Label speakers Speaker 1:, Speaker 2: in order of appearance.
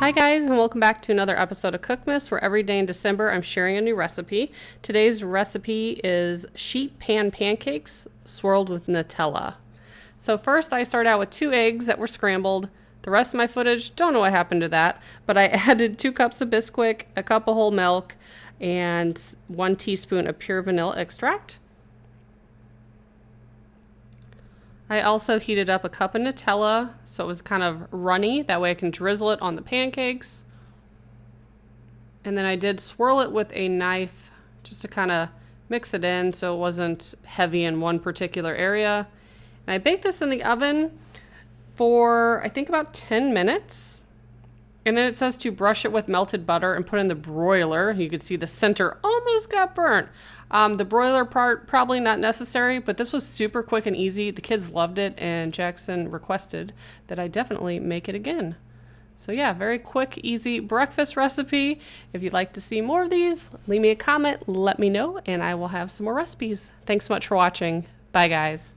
Speaker 1: Hi guys, and welcome back to another episode of Cookmas, where every day in December I'm sharing a new recipe. Today's recipe is sheet pan pancakes swirled with Nutella. So first I start out with 2 eggs that were scrambled. The rest of my footage, don't know what happened to that, but I added 2 cups of bisquick, a cup of whole milk, and 1 teaspoon of pure vanilla extract. I also heated up a cup of Nutella so it was kind of runny. That way I can drizzle it on the pancakes. And then I did swirl it with a knife just to kind of mix it in so it wasn't heavy in one particular area. And I baked this in the oven for I think about 10 minutes. And then it says to brush it with melted butter and put in the broiler. You can see the center almost got burnt. The broiler part, probably not necessary, but this was super quick and easy. The kids loved it, and Jackson requested that I definitely make it again. So yeah, very quick, easy breakfast recipe. If you'd like to see more of these, leave me a comment, let me know, and I will have some more recipes. Thanks so much for watching. Bye, guys.